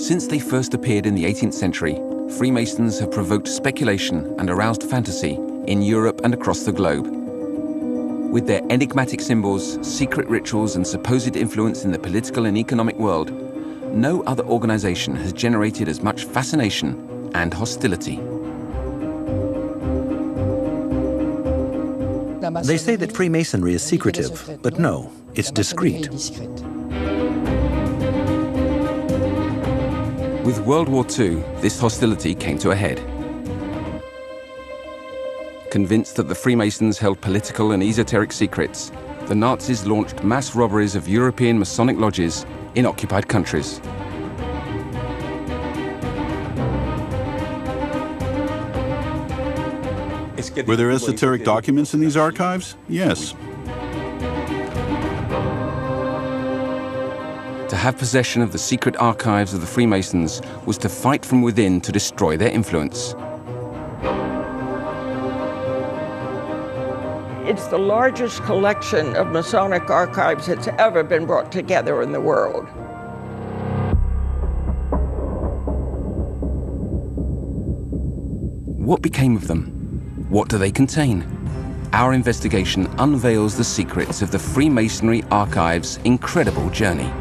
Since they first appeared in the 18th century, Freemasons have provoked speculation and aroused fantasy in Europe and across the globe. With their enigmatic symbols, secret rituals, and supposed influence in the political and economic world, no other organization has generated as much fascination and hostility. They say that Freemasonry is secretive, but no, it's discreet. With World War II, this hostility came to a head. Convinced that the Freemasons held political and esoteric secrets, the Nazis launched mass robberies of European Masonic lodges in occupied countries. Were there esoteric documents in these archives? Yes. To have possession of the secret archives of the Freemasons was to fight from within to destroy their influence. It's the largest collection of Masonic archives that's ever been brought together in the world. What became of them? What do they contain? Our investigation unveils the secrets of the Freemasonry Archive's incredible journey.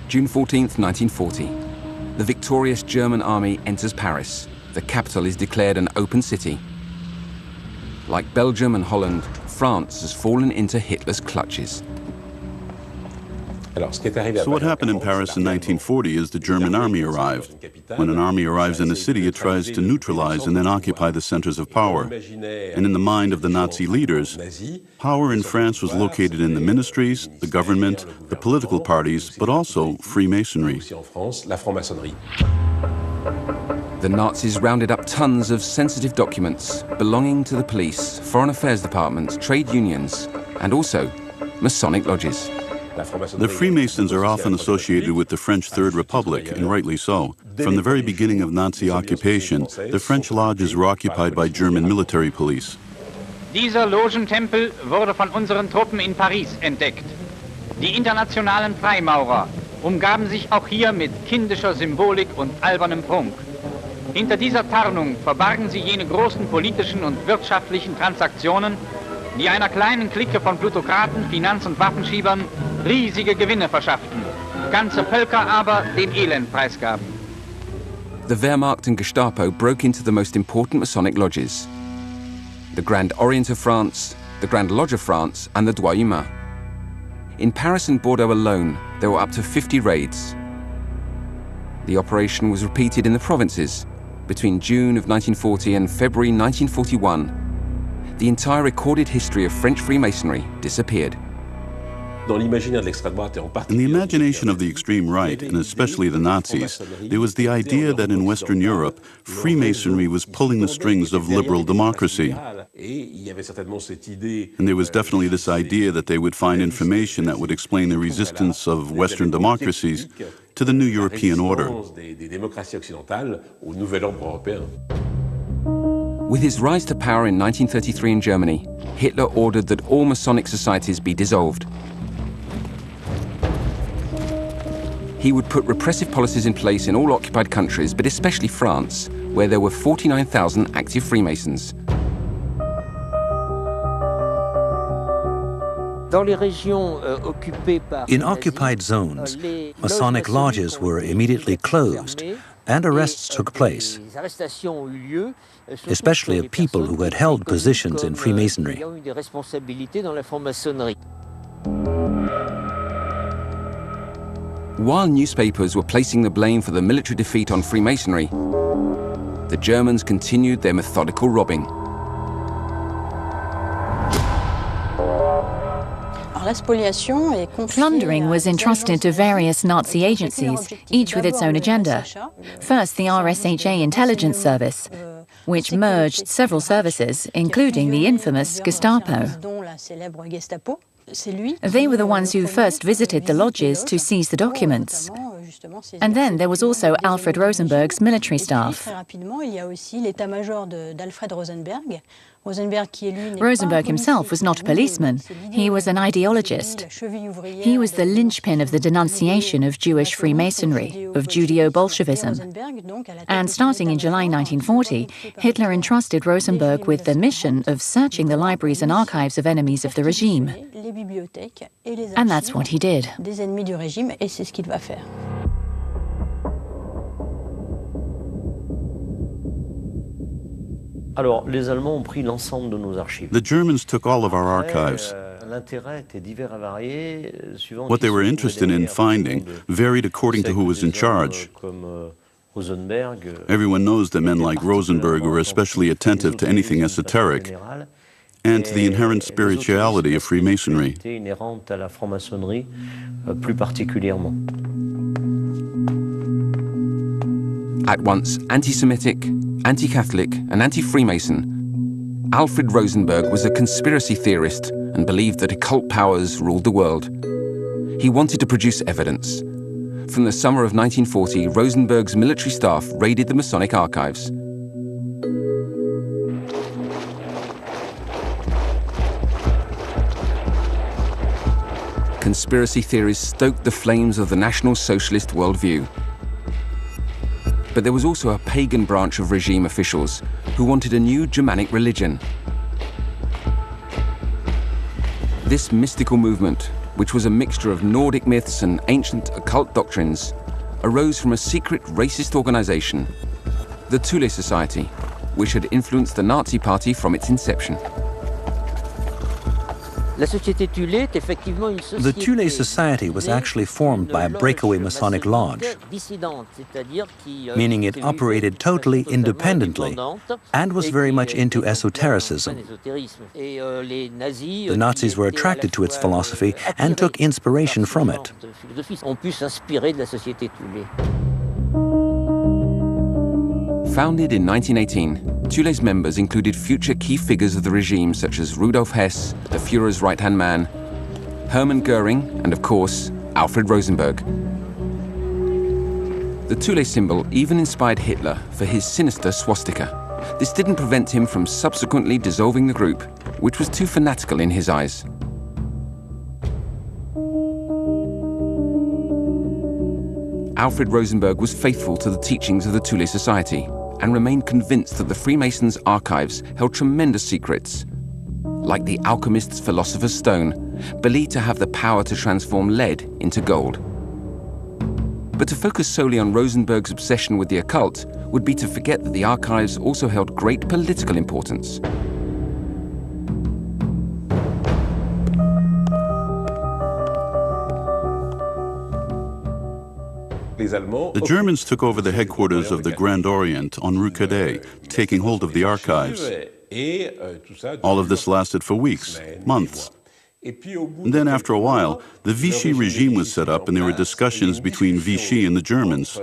June 14th, 1940. The victorious German army enters Paris. The capital is declared an open city. Like Belgium and Holland, France has fallen into Hitler's clutches. So what happened in Paris in 1940 is the German army arrived. When an army arrives in a city, it tries to neutralize and then occupy the centers of power. And in the mind of the Nazi leaders, power in France was located in the ministries, the government, the political parties, but also Freemasonry. The Nazis rounded up tons of sensitive documents belonging to the police, foreign affairs departments, trade unions, and also Masonic lodges. The Freemasons are often associated with the French Third Republic, and rightly so. From the very beginning of Nazi occupation, the French lodges were occupied by German military police. Dieser Logentempel wurde von unseren Truppen in Paris entdeckt. Die internationalen Freimaurer umgaben sich auch hier mit kindischer Symbolik und albernem Prunk. Hinter dieser Tarnung verbargen sie jene großen politischen und wirtschaftlichen Transaktionen, die einer kleinen Clique von Plutokraten, Finanz- und Waffenschiebern riesige Gewinne verschafften, ganze Völker aber dem Elend preisgaben. The Wehrmacht and Gestapo broke into the most important Masonic lodges: the Grand Orient of France, the Grand Lodge of France, and the Droit Humain. In Paris and Bordeaux alone, there were up to 50 raids. The operation was repeated in the provinces. Between June of 1940 and February 1941, the entire recorded history of French Freemasonry disappeared. In the imagination of the extreme right, and especially the Nazis, there was the idea that in Western Europe, Freemasonry was pulling the strings of liberal democracy. And there was definitely this idea that they would find information that would explain the resistance of Western democracies to the new European order. With his rise to power in 1933 in Germany, Hitler ordered that all Masonic societies be dissolved. He would put repressive policies in place in all occupied countries, but especially France, where there were 49,000 active Freemasons. In occupied zones, Masonic lodges were immediately closed, and arrests took place, especially of people who had held positions in Freemasonry. While newspapers were placing the blame for the military defeat on Freemasonry, the Germans continued their methodical robbing. Plundering was entrusted to various Nazi agencies, each with its own agenda. First, the RSHA intelligence service, which merged several services, including the infamous Gestapo. They were the ones who first visited the lodges to seize the documents. And then there was also Alfred Rosenberg's military staff. Rosenberg himself was not a policeman. He was an ideologist. He was the linchpin of the denunciation of Jewish Freemasonry, of Judeo-Bolshevism. And starting in July 1940, Hitler entrusted Rosenberg with the mission of searching the libraries and archives of enemies of the regime. And that's what he did. The Germans took all of our archives. What they were interested in finding varied according to who was in charge. Everyone knows that men like Rosenberg were especially attentive to anything esoteric and to the inherent spirituality of Freemasonry. At once anti-Semitic, anti-Catholic, and anti-Freemason, Alfred Rosenberg was a conspiracy theorist and believed that occult powers ruled the world. He wanted to produce evidence. From the summer of 1940, Rosenberg's military staff raided the Masonic archives. Conspiracy theories stoked the flames of the National Socialist worldview. But there was also a pagan branch of regime officials who wanted a new Germanic religion. This mystical movement, which was a mixture of Nordic myths and ancient occult doctrines, arose from a secret racist organization, the Thule Society, which had influenced the Nazi Party from its inception. The Thule Society was actually formed by a breakaway Masonic lodge, meaning it operated totally independently and was very much into esotericism. The Nazis were attracted to its philosophy and took inspiration from it. Founded in 1918, Thule's members included future key figures of the regime such as Rudolf Hess, the Führer's right-hand man, Hermann Goering, and of course, Alfred Rosenberg. The Thule symbol even inspired Hitler for his sinister swastika. This didn't prevent him from subsequently dissolving the group, which was too fanatical in his eyes. Alfred Rosenberg was faithful to the teachings of the Thule Society and remained convinced that the Freemasons' archives held tremendous secrets, like the alchemist's philosopher's stone, believed to have the power to transform lead into gold. But to focus solely on Rosenberg's obsession with the occult would be to forget that the archives also held great political importance. The Germans took over the headquarters of the Grand Orient on Rue Cadet, taking hold of the archives. All of this lasted for weeks, months. And then after a while, the Vichy regime was set up and there were discussions between Vichy and the Germans.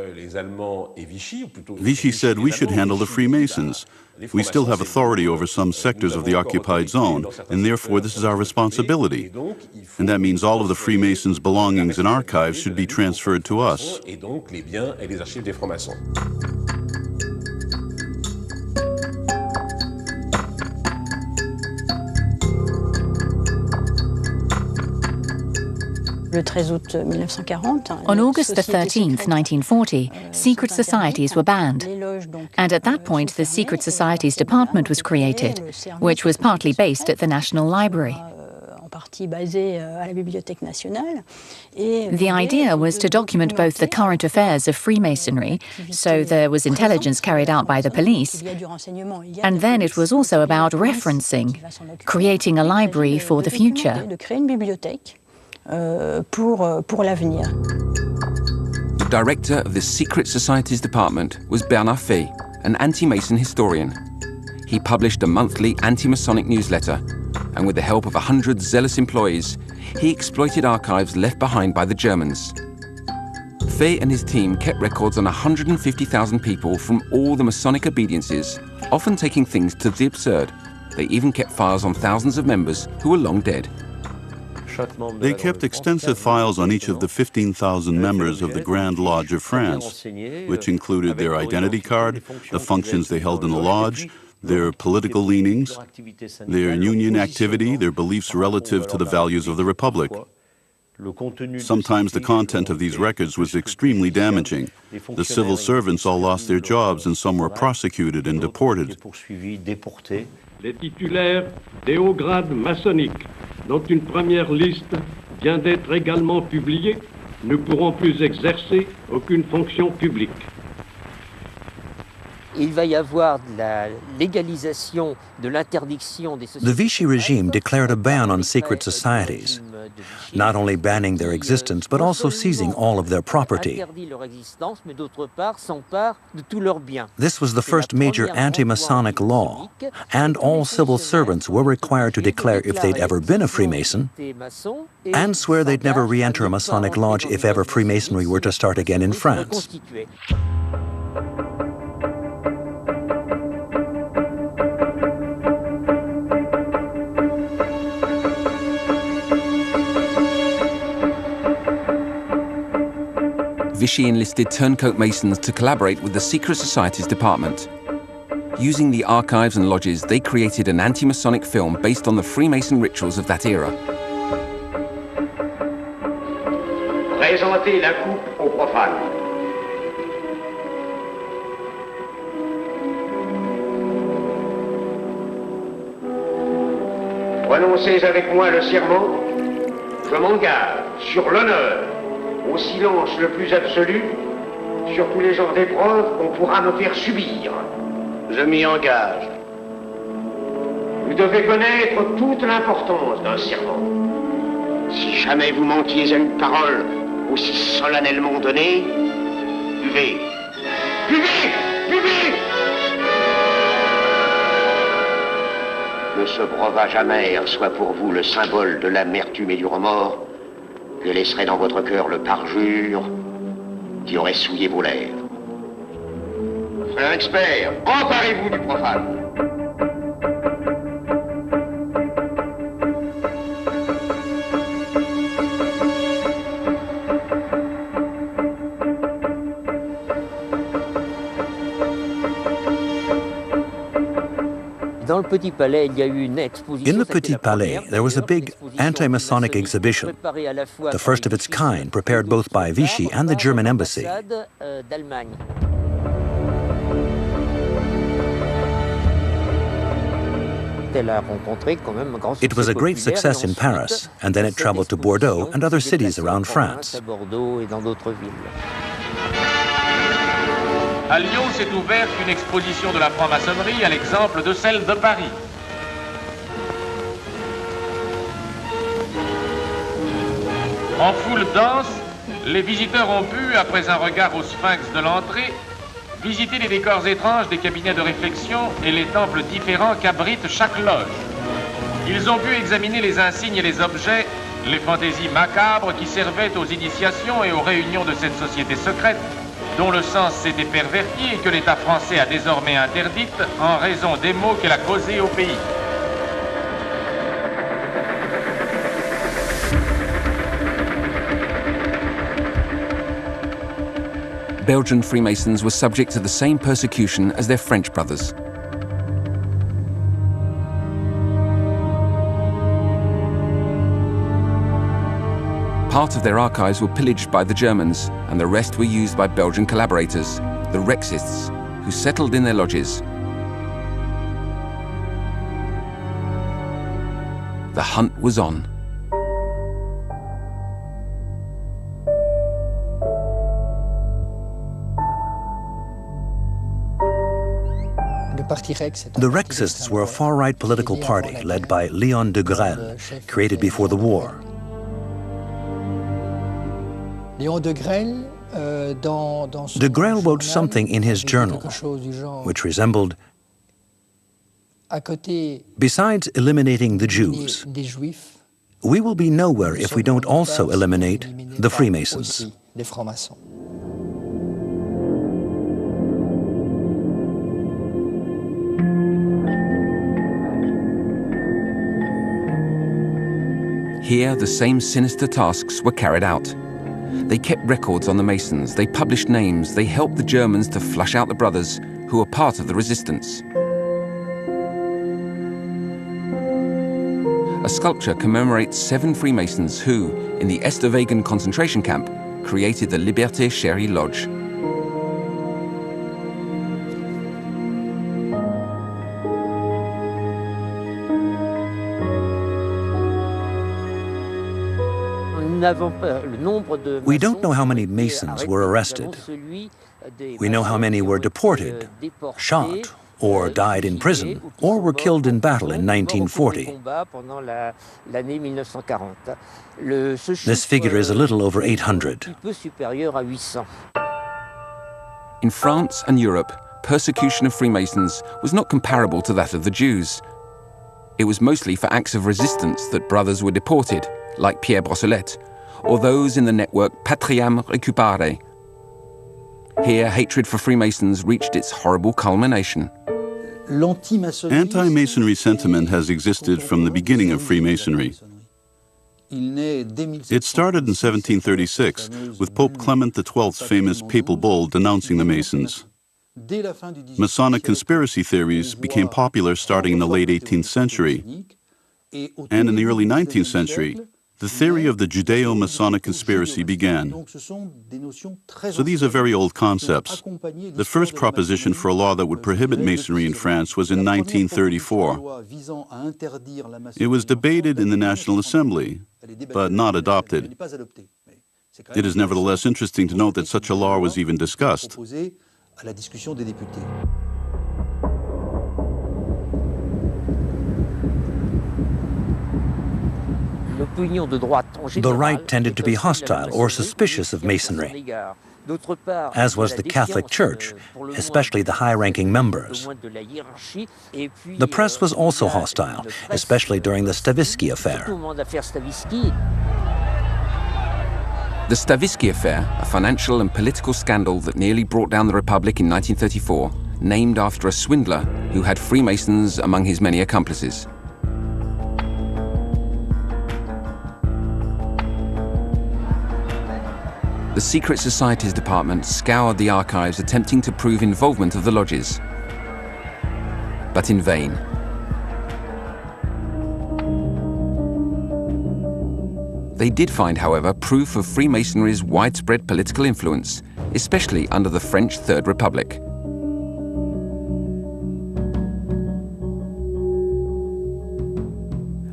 Vichy said we should handle the Freemasons. We still have authority over some sectors of the occupied zone, and therefore this is our responsibility. And that means all of the Freemasons' belongings and archives should be transferred to us. On August 13th, 1940, secret societies were banned. And at that point, the Secret Societies Department was created, which was partly based at the National Library. The idea was to document both the current affairs of Freemasonry, so there was intelligence carried out by the police, and then it was also about referencing, creating a library for the future. Pour l'avenir. director of the Secret Societies Department was Bernard Fay, an anti-Mason historian. He published a monthly anti-Masonic newsletter, and with the help of 100 zealous employees, he exploited archives left behind by the Germans. Fay and his team kept records on 150,000 people from all the Masonic obediences, often taking things to the absurd. They even kept files on thousands of members who were long dead. They kept extensive files on each of the 15,000 members of the Grand Lodge of France, which included their identity card, the functions they held in the lodge, their political leanings, their union activity, their beliefs relative to the values of the Republic. Sometimes the content of these records was extremely damaging. The civil servants all lost their jobs and some were prosecuted and deported. Les titulaires des hauts grades maçonniques, dont une première liste vient d'être également publiée, ne pourront plus exercer aucune fonction publique. Il va y avoir la légalisation de l'interdiction des sociétés. The Vichy regime declared a ban on secret societies, not only banning their existence, but also seizing all of their property. This was the first major anti-Masonic law, and all civil servants were required to declare if they'd ever been a Freemason, and swear they'd never re-enter a Masonic lodge if ever Freemasonry were to start again in France. Vichy enlisted turncoat Masons to collaborate with the Secret Societies Department. Using the archives and lodges, they created an anti-Masonic film based on the Freemason rituals of that era. Présentez la coupe aux profanes. Prononcez avec moi le serment. Je m'engage sur l'honneur, au silence le plus absolu, sur tous les genres d'épreuves qu'on pourra me faire subir. Je m'y engage. Vous devez connaître toute l'importance d'un serment. Si jamais vous manquiez à une parole aussi solennellement donnée, buvez. Buvez! Buvez! Que ce breuvage amer soit pour vous le symbole de l'amertume et du remords que laisserait dans votre cœur le parjure qui aurait souillé vos lèvres. Frère expert, emparez-vous du profane. In the Petit Palais, there was a big anti-Masonic exhibition, the first of its kind, prepared both by Vichy and the German embassy. It was a great success in Paris, and then it traveled to Bordeaux and other cities around France. À Lyon s'est ouverte une exposition de la franc-maçonnerie à l'exemple de celle de Paris. En foule dense, les visiteurs ont pu, après un regard au sphinx de l'entrée, visiter les décors étranges des cabinets de réflexion et les temples différents qu'abrite chaque loge. Ils ont pu examiner les insignes et les objets, les fantaisies macabres qui servaient aux initiations et aux réunions de cette société secrète, dont le sens s'était perverti et que l'État français a désormais interdite en raison des maux qu'elle a causés au pays. Belgian Freemasons were subject to the same persecution as their French brothers. Part of their archives were pillaged by the Germans, and the rest were used by Belgian collaborators, the Rexists, who settled in their lodges. The hunt was on. The Rexists were a far-right political party led by Léon de Grelle, created before the war. De Grael wrote something in his journal which resembled, besides eliminating the Jews, we will be nowhere if we don't also eliminate the Freemasons. Here, the same sinister tasks were carried out. They kept records on the Masons, they published names, they helped the Germans to flush out the brothers who were part of the resistance. A sculpture commemorates 7 Freemasons who, in the Esterwagen concentration camp, created the Liberté Chérie Lodge. We don't know how many Masons were arrested. We know how many were deported, shot, or died in prison, or were killed in battle in 1940. This figure is a little over 800. In France and Europe, persecution of Freemasons was not comparable to that of the Jews. It was mostly for acts of resistance that brothers were deported, like Pierre Brossolette, or those in the network Patriam Récupéré. Here, hatred for Freemasons reached its horrible culmination. Anti-Masonry sentiment has existed from the beginning of Freemasonry. It started in 1736 with Pope Clement XII's famous papal bull denouncing the Masons. Masonic conspiracy theories became popular starting in the late 18th century, and in the early 19th century, the theory of the Judeo-Masonic conspiracy began. So these are very old concepts. The first proposition for a law that would prohibit Masonry in France was in 1934. It was debated in the National Assembly, but not adopted. It is nevertheless interesting to note that such a law was even discussed. The right tended to be hostile or suspicious of Masonry, as was the Catholic Church, especially the high-ranking members. The press was also hostile, especially during the Stavisky affair. The Stavisky affair, a financial and political scandal that nearly brought down the Republic in 1934, named after a swindler who had Freemasons among his many accomplices. The Secret Societies Department scoured the archives attempting to prove involvement of the lodges, but in vain. They did find, however, proof of Freemasonry's widespread political influence, especially under the French Third Republic.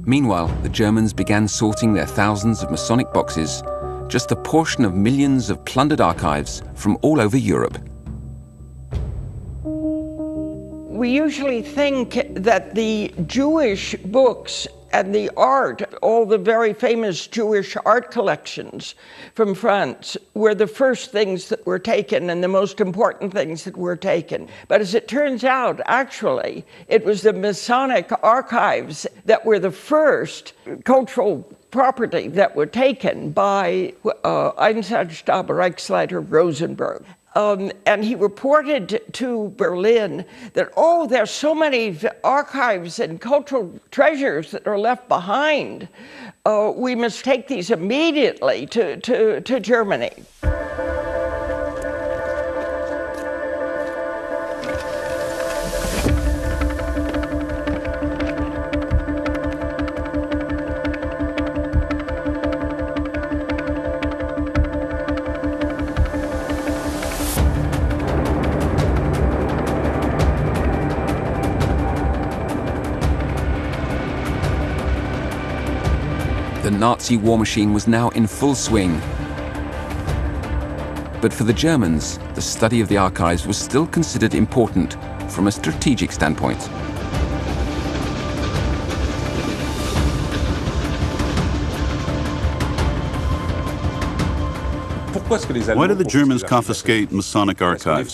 Meanwhile, the Germans began sorting their thousands of Masonic boxes, just a portion of millions of plundered archives from all over Europe. We usually think that the Jewish books and the art, all the very famous Jewish art collections from France, were the first things that were taken and the most important things that were taken. But as it turns out, actually, it was the Masonic archives that were the first cultural property that were taken by Einsatzstab Reichsleiter Rosenberg. And he reported to Berlin that, oh, there's so many archives and cultural treasures that are left behind. We must take these immediately to Germany. The Nazi war machine was now in full swing. But for the Germans, the study of the archives was still considered important from a strategic standpoint. Why did the Germans confiscate Masonic archives?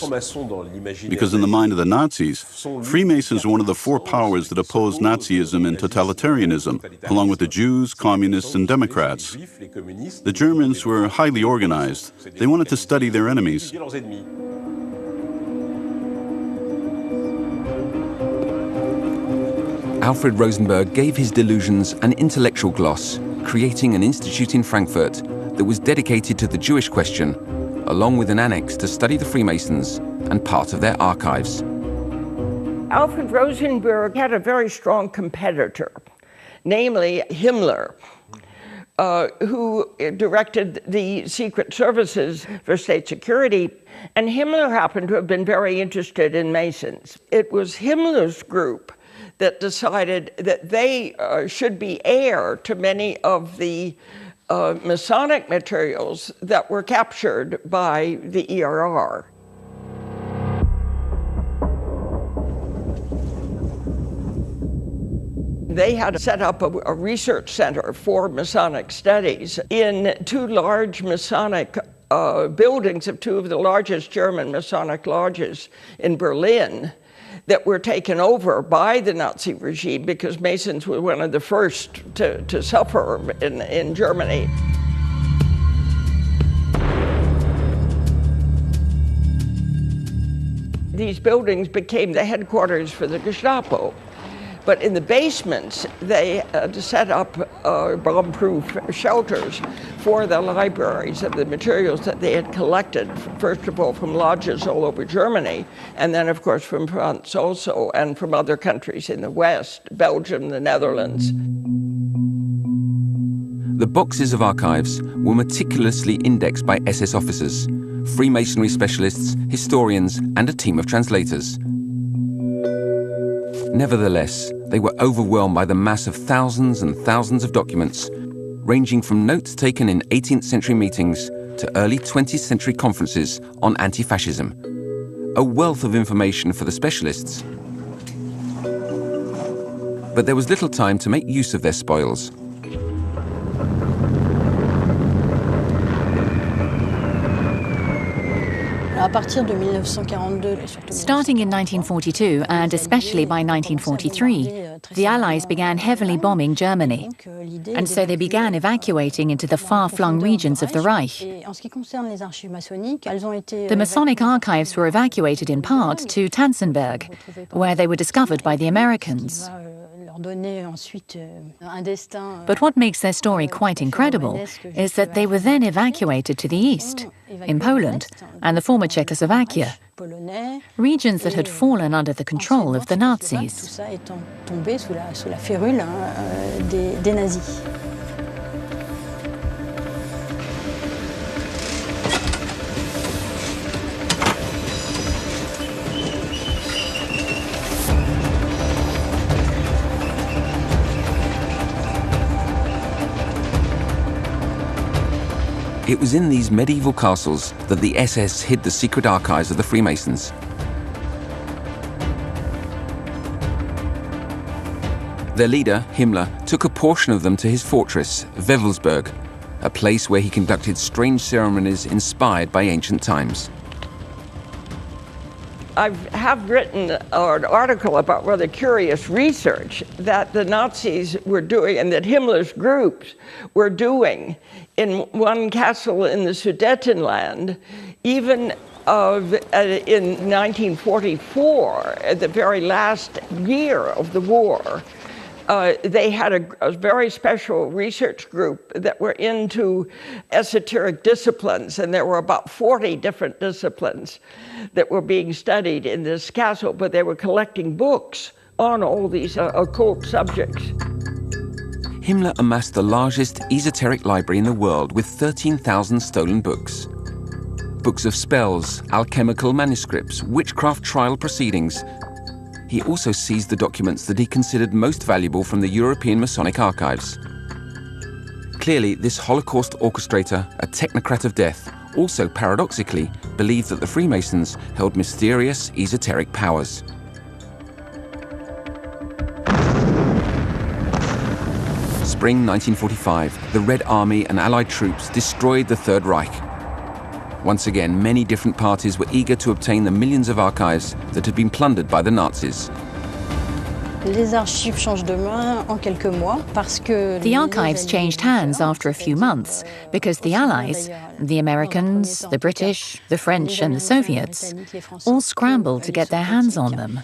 Because in the mind of the Nazis, Freemasons were one of the four powers that opposed Nazism and totalitarianism, along with the Jews, communists, and Democrats. The Germans were highly organized. They wanted to study their enemies. Alfred Rosenberg gave his delusions an intellectual gloss, creating an institute in Frankfurt that was dedicated to the Jewish question, along with an annex to study the Freemasons and part of their archives. Alfred Rosenberg had a very strong competitor, namely Himmler, who directed the secret services for state security. And Himmler happened to have been very interested in Masons. It was Himmler's group that decided that they should be heir to many of the Masonic materials that were captured by the ERR. They had set up a research center for Masonic studies in two large Masonic buildings of two of the largest German Masonic lodges in Berlin that were taken over by the Nazi regime because Masons were one of the first to suffer in Germany. These buildings became the headquarters for the Gestapo. But in the basements, they set up bomb-proof shelters for the libraries of the materials that they had collected, first of all from lodges all over Germany, and then of course from France also, and from other countries in the West, Belgium, the Netherlands. The boxes of archives were meticulously indexed by SS officers, Freemasonry specialists, historians, and a team of translators. Nevertheless, they were overwhelmed by the mass of thousands and thousands of documents, ranging from notes taken in 18th century meetings to early 20th century conferences on anti-fascism. A wealth of information for the specialists. But there was little time to make use of their spoils. Starting in 1942, and especially by 1943, the Allies began heavily bombing Germany, and so they began evacuating into the far-flung regions of the Reich. The Masonic archives were evacuated in part to Tanzenberg, where they were discovered by the Americans. But what makes their story quite incredible is that they were then evacuated to the east, in Poland and the former Czechoslovakia, regions that had fallen under the control of the Nazis. It was in these medieval castles that the SS hid the secret archives of the Freemasons. Their leader, Himmler, took a portion of them to his fortress, Wewelsburg, a place where he conducted strange ceremonies inspired by ancient times. I have written an article about rather curious research that the Nazis were doing and that Himmler's groups were doing in one castle in the Sudetenland, even in 1944, at the very last year of the war. They had a very special research group that were into esoteric disciplines, and there were about 40 different disciplines that were being studied in this castle, but they were collecting books on all these occult subjects. Himmler amassed the largest esoteric library in the world with 13,000 stolen books. Books of spells, alchemical manuscripts, witchcraft trial proceedings. He also seized the documents that he considered most valuable from the European Masonic archives. Clearly, this Holocaust orchestrator, a technocrat of death, also paradoxically believed that the Freemasons held mysterious esoteric powers. Spring 1945, the Red Army and Allied troops destroyed the Third Reich. Once again, many different parties were eager to obtain the millions of archives that had been plundered by the Nazis. The archives changed hands after a few months because the Allies, the Americans, the British, the French and the Soviets, all scrambled to get their hands on them.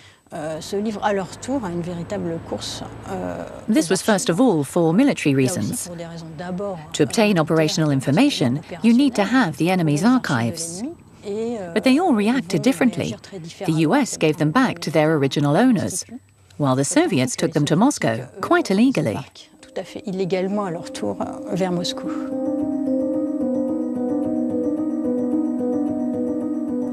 This was first of all for military reasons. To obtain operational information, you need to have the enemy's archives. But they all reacted differently. The US gave them back to their original owners, while the Soviets took them to Moscow, quite illegally.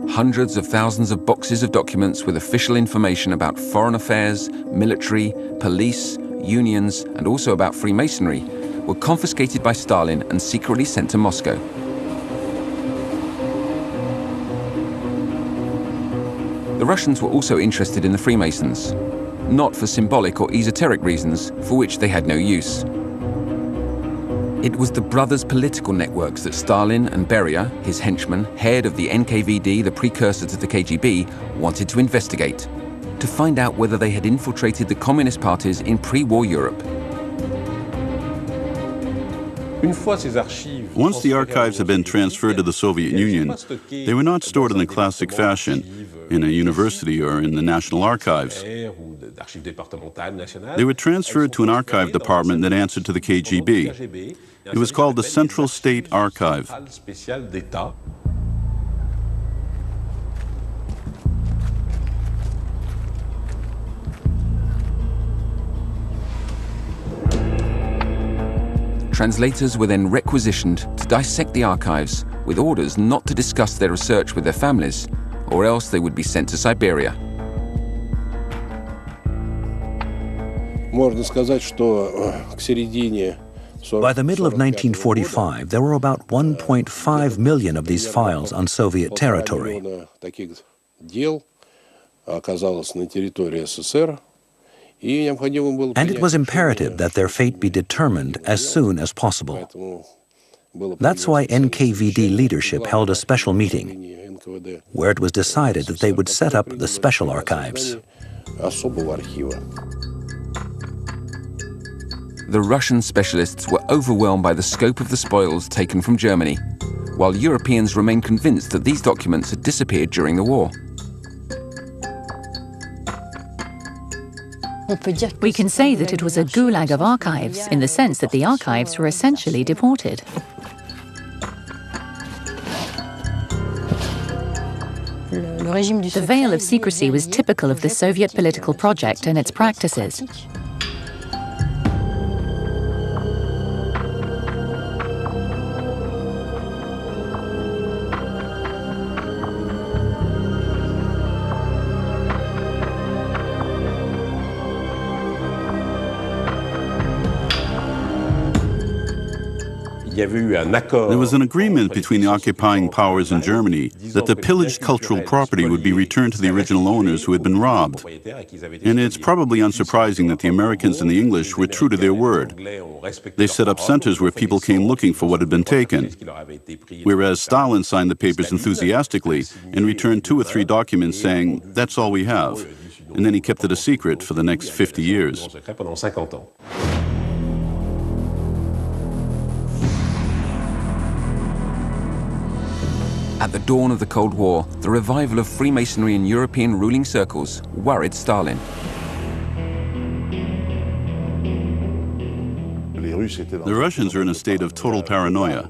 Hundreds of thousands of boxes of documents with official information about foreign affairs, military, police, unions, and also about Freemasonry were confiscated by Stalin and secretly sent to Moscow. The Russians were also interested in the Freemasons, not for symbolic or esoteric reasons for which they had no use. It was the brothers' political networks that Stalin and Beria, his henchman, head of the NKVD, the precursor to the KGB, wanted to investigate, to find out whether they had infiltrated the communist parties in pre-war Europe. Once the archives had been transferred to the Soviet Union, they were not stored in the classic fashion, in a university or in the National Archives. They were transferred to an archive department that answered to the KGB. It was called the Central State Archive. Translators were then requisitioned to dissect the archives with orders not to discuss their research with their families, or else they would be sent to Siberia. By the middle of 1945, there were about 1.5 million of these files on Soviet territory. And it was imperative that their fate be determined as soon as possible. That's why NKVD leadership held a special meeting, where it was decided that they would set up the special archives. The Russian specialists were overwhelmed by the scope of the spoils taken from Germany, while Europeans remained convinced that these documents had disappeared during the war. We can say that it was a gulag of archives in the sense that the archives were essentially deported. The veil of secrecy was typical of the Soviet political project and its practices. There was an agreement between the occupying powers in Germany that the pillaged cultural property would be returned to the original owners who had been robbed. And it's probably unsurprising that the Americans and the English were true to their word. They set up centers where people came looking for what had been taken, whereas Stalin signed the papers enthusiastically and returned 2 or 3 documents saying, "That's all we have." And then he kept it a secret for the next 50 years. At the dawn of the Cold War, the revival of Freemasonry in European ruling circles worried Stalin. The Russians are in a state of total paranoia.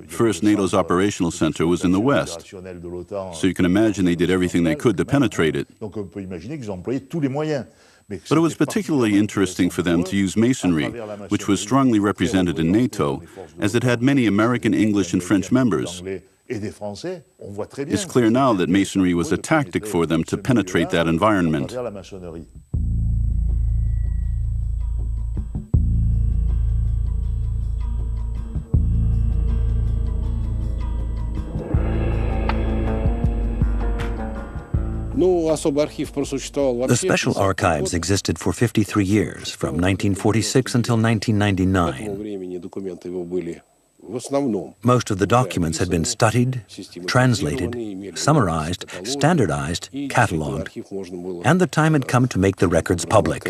First, NATO's operational center was in the west, so you can imagine they did everything they could to penetrate it. But it was particularly interesting for them to use Masonry, which was strongly represented in NATO, as it had many American, English, and French members. It's clear now that Masonry was a tactic for them to penetrate that environment. The special archives existed for 53 years, from 1946 until 1999. Most of the documents had been studied, translated, summarized, standardized, catalogued, and the time had come to make the records public.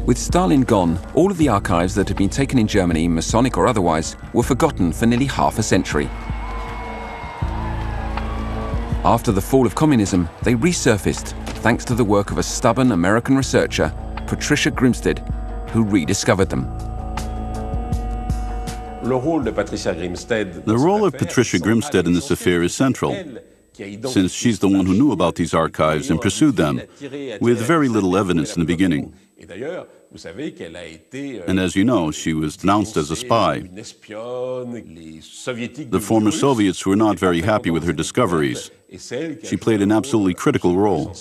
With Stalin gone, all of the archives that had been taken in Germany, Masonic or otherwise, were forgotten for nearly half a century. After the fall of communism, they resurfaced thanks to the work of a stubborn American researcher, Patricia Grimstead, who rediscovered them. The role of Patricia Grimstead in this affair is central, since she's the one who knew about these archives and pursued them, with very little evidence in the beginning. And as you know, she was denounced as a spy. The former Soviets were not very happy with her discoveries. She played an absolutely critical role.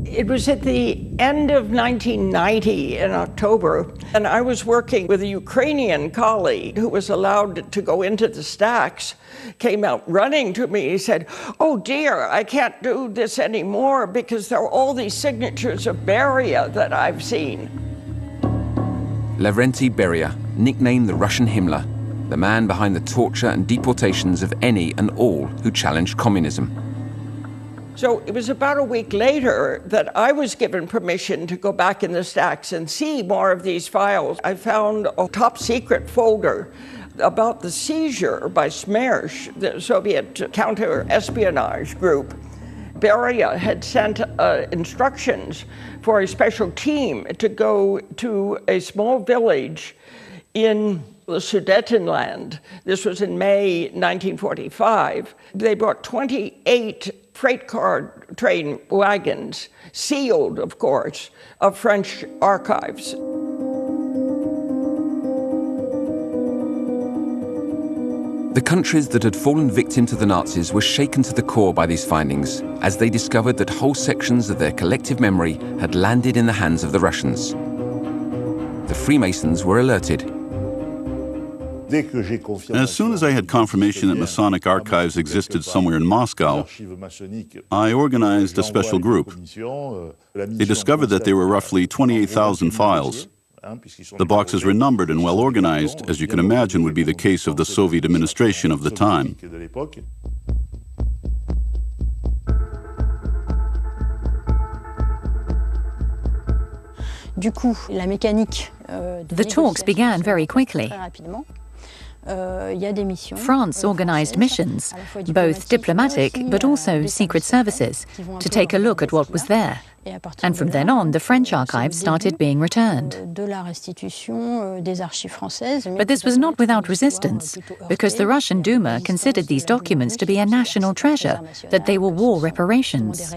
It was at the end of 1990 in October, and I was working with a Ukrainian colleague who was allowed to go into the stacks, came out running to me. He said, "Oh dear, I can't do this anymore because there are all these signatures of Beria that I've seen." Lavrenti Beria, nicknamed the Russian Himmler, the man behind the torture and deportations of any and all who challenged communism. So it was about a week later that I was given permission to go back in the stacks and see more of these files. I found a top secret folder about the seizure by Smersh, the Soviet counter-espionage group. Beria had sent instructions for a special team to go to a small village in the Sudetenland. This was in May 1945. They brought 28 freight car train wagons, sealed, of course, of French archives. The countries that had fallen victim to the Nazis were shaken to the core by these findings, as they discovered that whole sections of their collective memory had landed in the hands of the Russians. The Freemasons were alerted. As soon as I had confirmation that Masonic archives existed somewhere in Moscow, I organized a special group. They discovered that there were roughly 28,000 files. The boxes were numbered and well organized, as you can imagine would be the case of the Soviet administration of the time. The talks began very quickly. France organized missions, both diplomatic but also secret services, to take a look at what was there. And from then on, the French archives started being returned. But this was not without resistance, because the Russian Duma considered these documents to be a national treasure, that they were war reparations.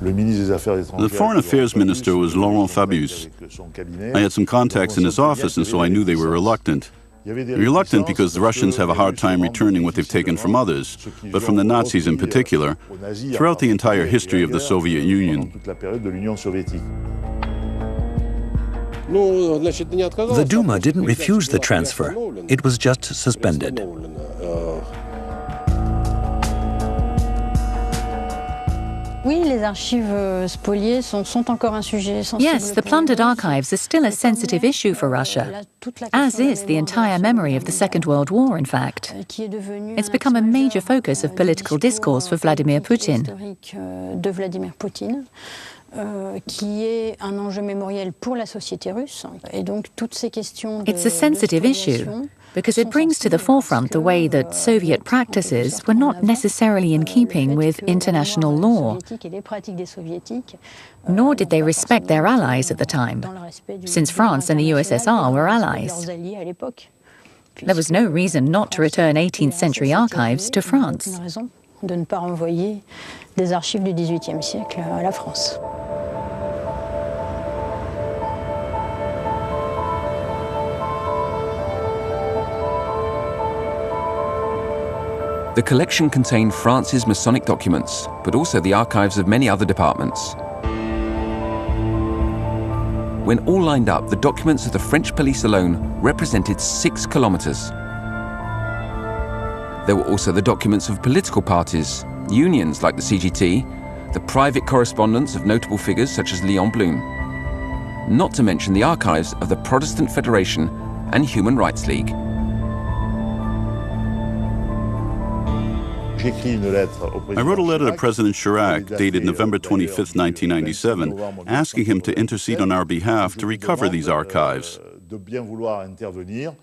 The Foreign Affairs Minister was Laurent Fabius. I had some contacts in his office, and so I knew they were reluctant. Reluctant because the Russians have a hard time returning what they've taken from others, but from the Nazis in particular, throughout the entire history of the Soviet Union. The Duma didn't refuse the transfer. It was just suspended. Yes, the plundered archives are still a sensitive issue for Russia, as is the entire memory of the Second World War, in fact. It's become a major focus of political discourse for Vladimir Putin. It's a sensitive issue, because it brings to the forefront the way that Soviet practices were not necessarily in keeping with international law, nor did they respect their allies at the time, since France and the USSR were allies. There was no reason not to return 18th century archives to France. The collection contained France's Masonic documents, but also the archives of many other departments. When all lined up, the documents of the French police alone represented 6 kilometers. There were also the documents of political parties, unions like the CGT, the private correspondence of notable figures such as Leon Blum, not to mention the archives of the Protestant Federation and Human Rights League. I wrote a letter to President Chirac, dated November 25, 1997, asking him to intercede on our behalf to recover these archives. The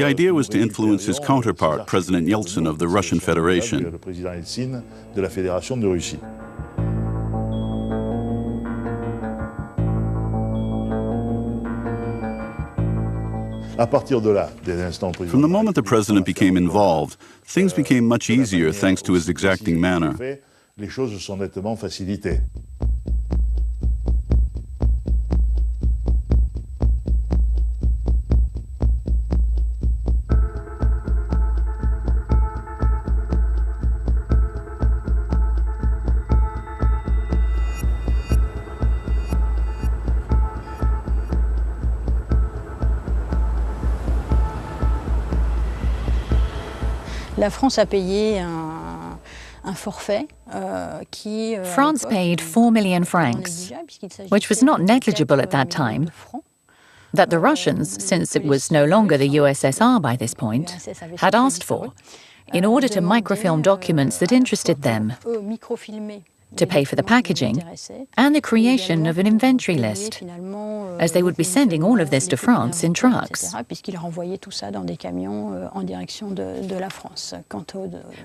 idea was to influence his counterpart, President Yeltsin of the Russian Federation. From the moment the president became involved, things became much easier thanks to his exacting manner. France paid 4 million francs, which was not negligible at that time, that the Russians, since it was no longer the USSR by this point, had asked for, in order to microfilm documents that interested them, to pay for the packaging, and the creation of an inventory list, as they would be sending all of this to France in trucks.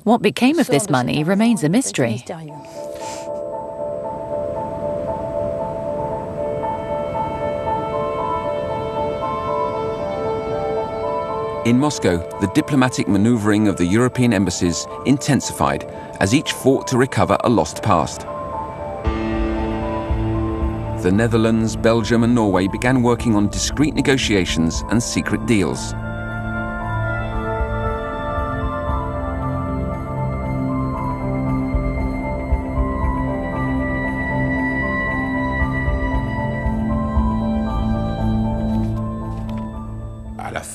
What became of this money remains a mystery. In Moscow, the diplomatic maneuvering of the European embassies intensified as each fought to recover a lost past. The Netherlands, Belgium and Norway began working on discreet negotiations and secret deals.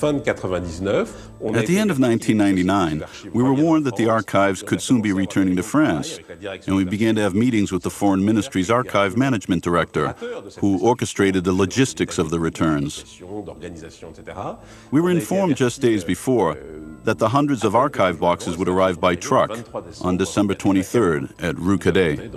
At the end of 1999, we were warned that the archives could soon be returning to France, and we began to have meetings with the Foreign Ministry's archive management director, who orchestrated the logistics of the returns. We were informed just days before that the hundreds of archive boxes would arrive by truck on December 23rd at Rue Cadet.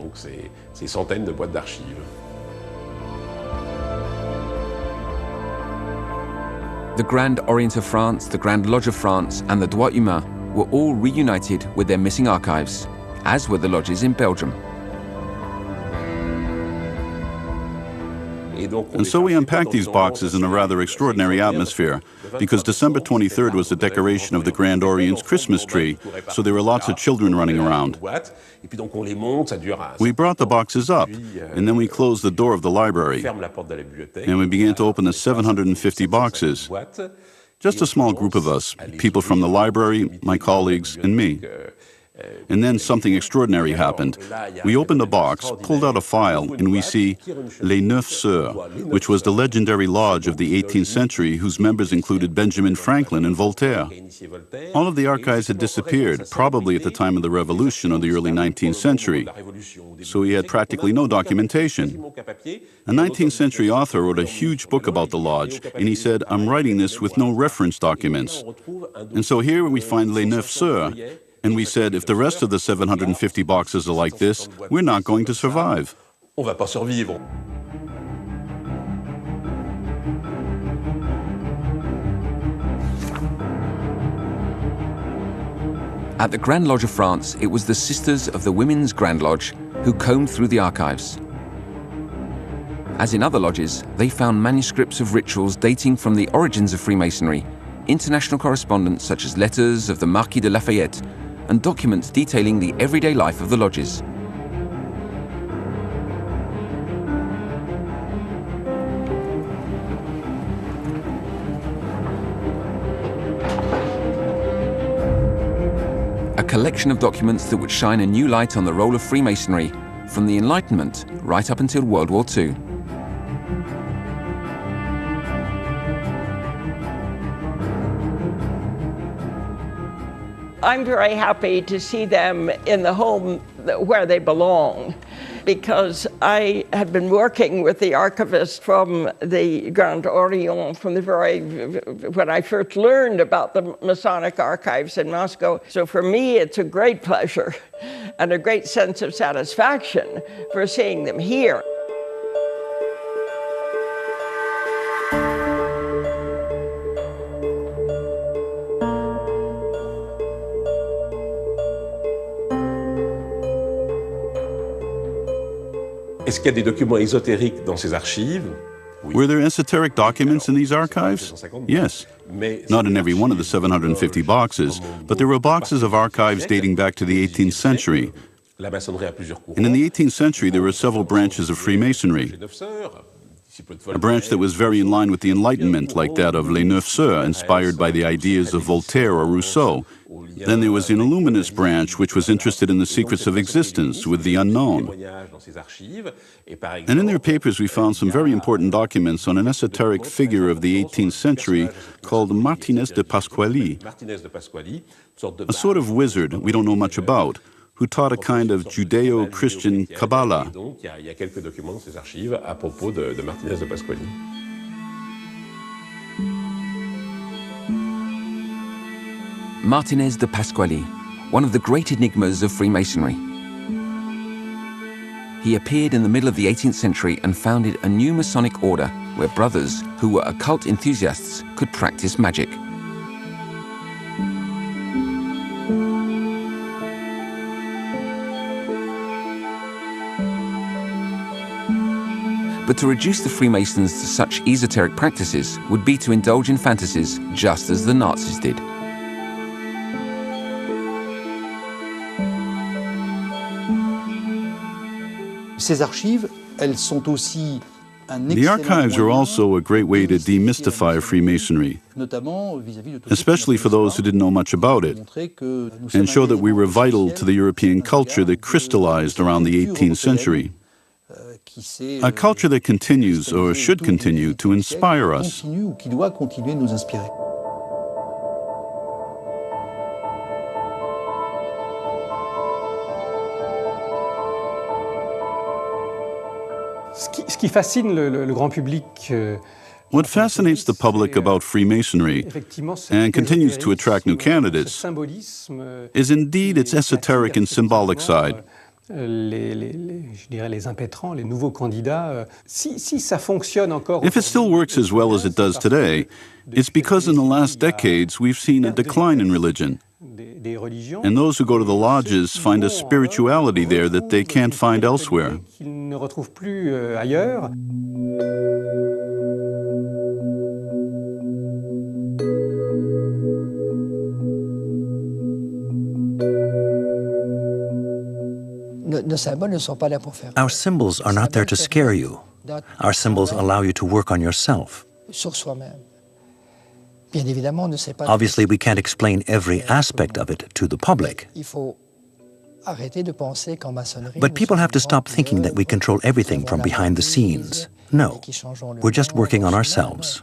The Grand Orient of France, the Grand Lodge of France and the Droit Humain were all reunited with their missing archives, as were the lodges in Belgium. And so we unpacked these boxes in a rather extraordinary atmosphere, because December 23rd was the decoration of the Grand Orient's Christmas tree, so there were lots of children running around. We brought the boxes up, and then we closed the door of the library, and we began to open the 750 boxes. Just a small group of us, people from the library, my colleagues, and me. And then something extraordinary happened. We opened a box, pulled out a file, and we see Les Neuf Sœurs, which was the legendary lodge of the 18th century whose members included Benjamin Franklin and Voltaire. All of the archives had disappeared, probably at the time of the Revolution or the early 19th century. So we had practically no documentation. A 19th century author wrote a huge book about the lodge, and he said, "I'm writing this with no reference documents." And so here we find Les Neuf Sœurs, and we said, if the rest of the 750 boxes are like this, we're not going to survive. At the Grand Lodge of France, it was the sisters of the Women's Grand Lodge who combed through the archives. As in other lodges, they found manuscripts of rituals dating from the origins of Freemasonry, international correspondence such as letters of the Marquis de Lafayette, and documents detailing the everyday life of the lodges. A collection of documents that would shine a new light on the role of Freemasonry from the Enlightenment right up until World War II. I'm very happy to see them in the home where they belong, because I have been working with the archivist from the Grand Orient from when I first learned about the Masonic archives in Moscow. So for me, it's a great pleasure and a great sense of satisfaction for seeing them here. Est-ce qu'il y a des documents ésotériques dans ces archives? Were there esoteric documents in these archives? Yes. Not in every one of the 750 boxes, but there were boxes of archives dating back to the 18th century. And in the 18th century, there were several branches of Freemasonry. A branch that was very in line with the Enlightenment, like that of Les Neuf Sœurs, inspired by the ideas of Voltaire or Rousseau. Then there was an Illuminist branch, which was interested in the secrets of existence, with the unknown. And in their papers, we found some very important documents on an esoteric figure of the 18th century called Martinez de Pasquali, a sort of wizard we don't know much about, who taught a kind of Judeo-Christian Kabbalah. Martinez de Pasquali, one of the great enigmas of Freemasonry. He appeared in the middle of the 18th century and founded a new Masonic order where brothers who were occult enthusiasts could practice magic. But to reduce the Freemasons to such esoteric practices would be to indulge in fantasies just as the Nazis did. The archives are also a great way to demystify Freemasonry, especially for those who didn't know much about it, and show that we were vital to the European culture that crystallized around the 18th century. A culture that continues, or should continue, to inspire us. What fascinates the public about Freemasonry, and continues to attract new candidates, is indeed its esoteric and symbolic side. If it still works as well as it does today, it's because in the last decades we've seen a decline in religion. And those who go to the lodges find a spirituality there that they can't find elsewhere. Our symbols are not there to scare you. Our symbols allow you to work on yourself. Obviously, we can't explain every aspect of it to the public. But people have to stop thinking that we control everything from behind the scenes. No, we're just working on ourselves.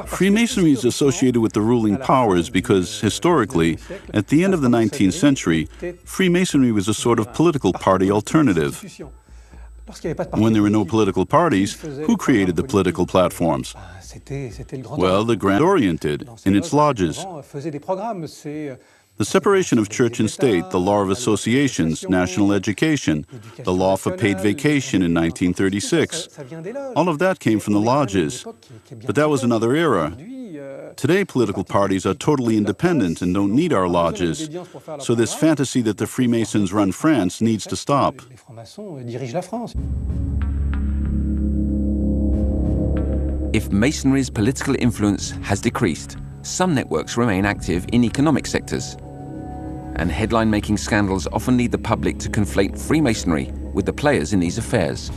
Freemasonry is associated with the ruling powers because, historically, at the end of the 19th century, Freemasonry was a sort of political party alternative. When there were no political parties, who created the political platforms? Well, the Grand Orient did, in its lodges. The separation of church and state, the law of associations, national education, the law for paid vacation in 1936, all of that came from the lodges. But that was another era. Today, political parties are totally independent and don't need our lodges. So this fantasy that the Freemasons run France needs to stop. If Masonry's political influence has decreased, some networks remain active in economic sectors. And headline-making scandals often lead the public to conflate Freemasonry with the players in these affairs.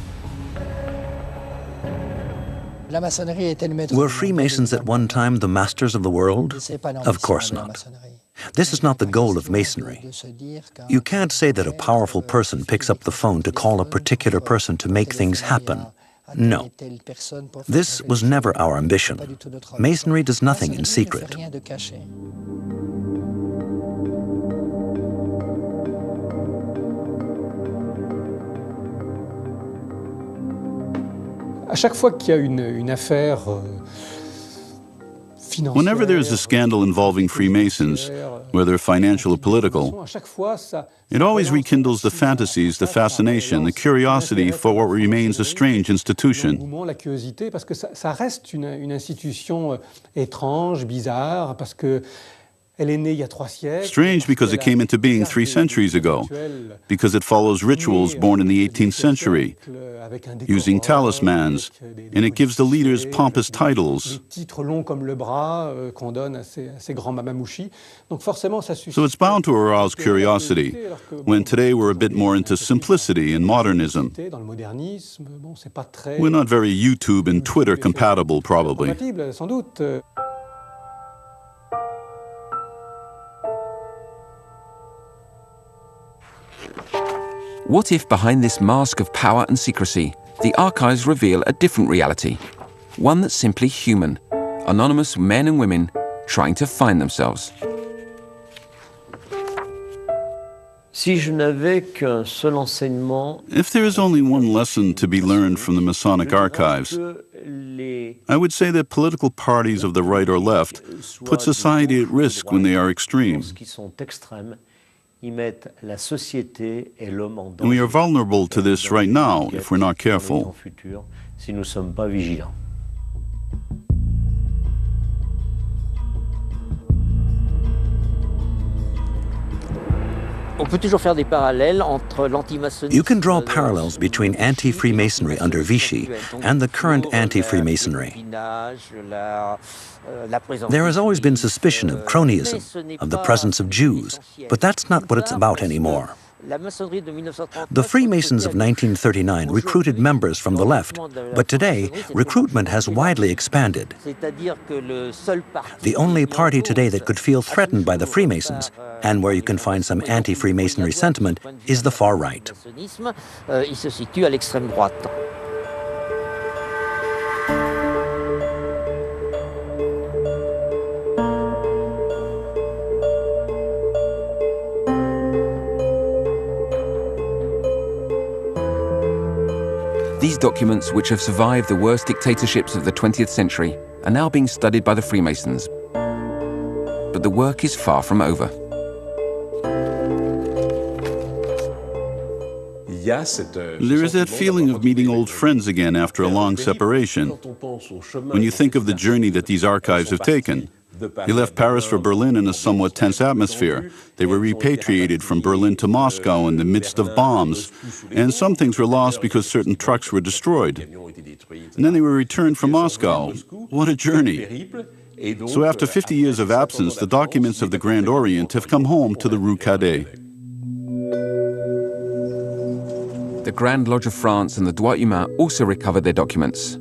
Were Freemasons at one time the masters of the world? Of course not. This is not the goal of Masonry. You can't say that a powerful person picks up the phone to call a particular person to make things happen. No. This was never our ambition. Masonry does nothing in secret. Whenever there's a scandal involving Freemasons, whether financial or political, it always rekindles the fantasies, the fascination, the curiosity for what remains a strange institution. Strange because it came into being 3 centuries ago, because it follows rituals born in the 18th century, using talismans, and it gives the leaders pompous titles. So it's bound to arouse curiosity, when today we're a bit more into simplicity and modernism. We're not very YouTube and Twitter compatible, probably. What if behind this mask of power and secrecy, the archives reveal a different reality? One that's simply human, anonymous men and women trying to find themselves. If there is only one lesson to be learned from the Masonic archives, I would say that political parties of the right or left put society at risk when they are extreme. And we are vulnerable to this right now if we're not careful. You can draw parallels between anti-Freemasonry under Vichy and the current anti-Freemasonry. There has always been suspicion of cronyism, of the presence of Jews, but that's not what it's about anymore. The Freemasons of 1939 recruited members from the left, but today, recruitment has widely expanded. The only party today that could feel threatened by the Freemasons, and where you can find some anti-Freemasonry sentiment, is the far right. These documents, which have survived the worst dictatorships of the 20th century, are now being studied by the Freemasons. But the work is far from over. There is that feeling of meeting old friends again after a long separation. When you think of the journey that these archives have taken, they left Paris for Berlin in a somewhat tense atmosphere. They were repatriated from Berlin to Moscow in the midst of bombs, and some things were lost because certain trucks were destroyed. And then they were returned from Moscow. What a journey! So after 50 years of absence, the documents of the Grand Orient have come home to the Rue Cadet. The Grand Lodge of France and the Droit Humain also recovered their documents.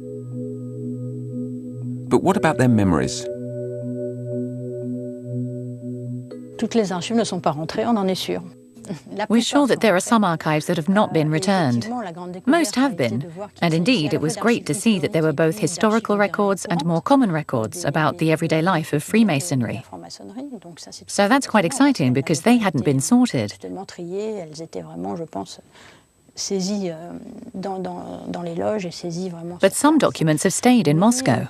But what about their memories? We're sure that there are some archives that have not been returned. Most have been, and indeed it was great to see that there were both historical records and more common records about the everyday life of Freemasonry. So that's quite exciting because they hadn't been sorted. But some documents have stayed in Moscow.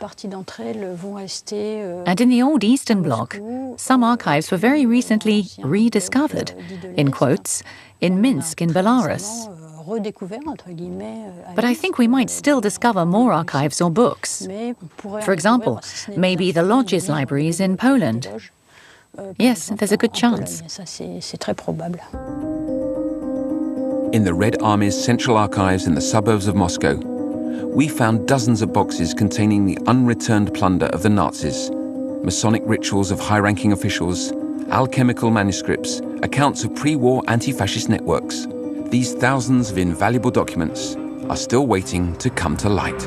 And in the old Eastern Bloc, some archives were very recently rediscovered, in quotes, in Minsk in Belarus. But I think we might still discover more archives or books. For example, maybe the Lodge's libraries in Poland. Yes, there's a good chance. In the Red Army's central archives in the suburbs of Moscow, we found dozens of boxes containing the unreturned plunder of the Nazis, Masonic rituals of high-ranking officials, alchemical manuscripts, accounts of pre-war anti-fascist networks. These thousands of invaluable documents are still waiting to come to light.